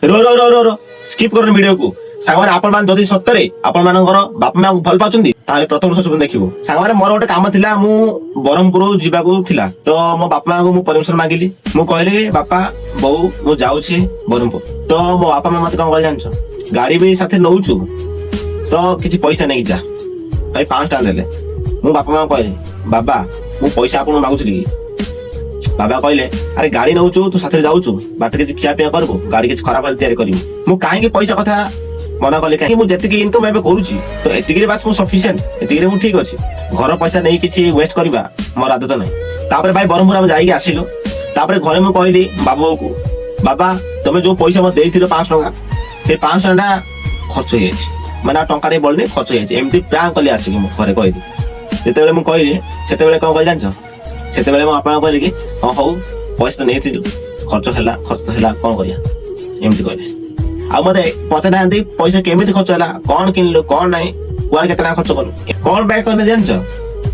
रो रो रो रो रो skip करन video को सागमाने आपण मान जदि सत्तरे आपण मानकर बापा मां भल पाउछन्ती ताले प्रथम सब देखिबो। सागमाने मोर गोटे काम थिला मु बरहमपुर जिबाकू थिला तो मो बापा मां को मु परमिशन मागिली। मु कहली बापा बहू मु जाउछि बरहमपुर तो मो बापा मां मते कोन कहले जानछ गाड़ी भी साथे नउछु तो किछि पैसा नै जा भाई 5 टका देले। मु बापा मां कहली बाबा मु पैसा आपन मागुछली बाबा कहले अरे गाड़ी नउछु तू साथे जाउछु बाट किछि खिया पिया करबो गाड़ी किछि खराब हेल तयार करिवो। मु काहे कि पैसा कथा मना कले काहे मु जति कि इनकम एबे करूची तो एतिगिरे बास मु सफिशिएंट एतिगिरे मु ठीक अछि घर पैसा नै किछि वेस्ट करबा मोर आदत नै। तापर भाई बरहमपुर हम जाई आसिलो तापर घरे मु कहली बाबू को बाबा तमे जो पैसा मते देइथिलो 5 टका से 5 टका खर्च होई अछि माने टका रे बोलने खर्च होई अछि एमती प्लान कली आसी मु घरे कहली। जेतेबेले मु कहली सेतेबेले कोन कहि जानछ सेतेबेले मु आपन कहली कि हां हौ पैसा नै थिलु खर्च तो हैला कोन करिया एमती कहले। आ मते पचाना आंदी पैसा केमिति खर्च हैला कोन किनलो कोन नै कुआर केतना खर्च करू कोन बैक करने जानछ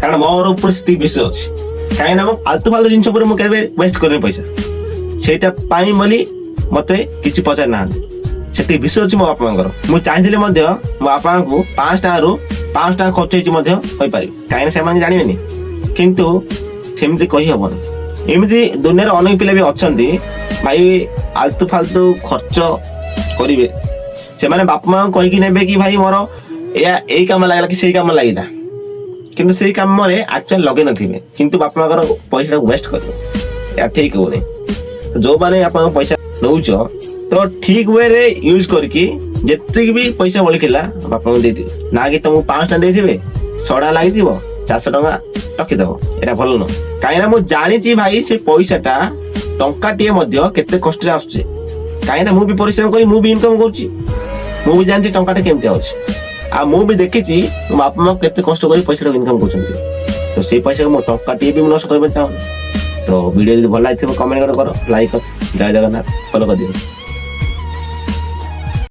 कारण मोर ऊपर स्थिति विषय अछि काहे ना मु आलतू फालतू जिंस ऊपर मु केबे वेस्ट करने पैसा सेटा पाई मली मते किछि पचार ना सेति विषय अछि मो बापा मांगर मु चाहिदिले मध्ये मो बापा को 5 टका रु 5 टका खर्च होई मध्ये होई पारि काहे ना सेमान जानिबेनी किंतु सेमिति कहि हबन। एमिति दुनिया अनेक पिला भी अछंती भाई आलतू फालतू खर्च करिवे से माने बापा मां कहि कि नेबे कि भाई मोर या एई काम लागला कि सेई काम लागिला किंतु सेई काम रे एक्चुअल लगे नथिबे किंतु बापा मां पैसा वेस्ट करबे या ठीक हो नै। जो माने आपन पैसा नउछ तो ठीक वे रे यूज करके जत्ते भी पैसा बळिखिला बापा को देति ना कि तुम 5 टका देथिबे सडा लागिदिबो 400 टका रखि दबो एटा भलो न काहे ना मु जानि छी भाई से पैसाटा टंका टिए मध्ये केते कष्ट रे आछे काहे ना मु भी परिश्रम करी मु भी इनकम करछि मु भी जानछि टंकाटा केमते आछे आ मु भी देखिछि बापा मां केते कष्ट करी पैसा इनकम करछन्ती तो से पैसा को मु टंका टिए भी नष्ट करबे चाहू। तो वीडियो यदि भल लागिथिबो कमेंट करो लाइक कर जय जगन्नाथ फॉलो कर दियो।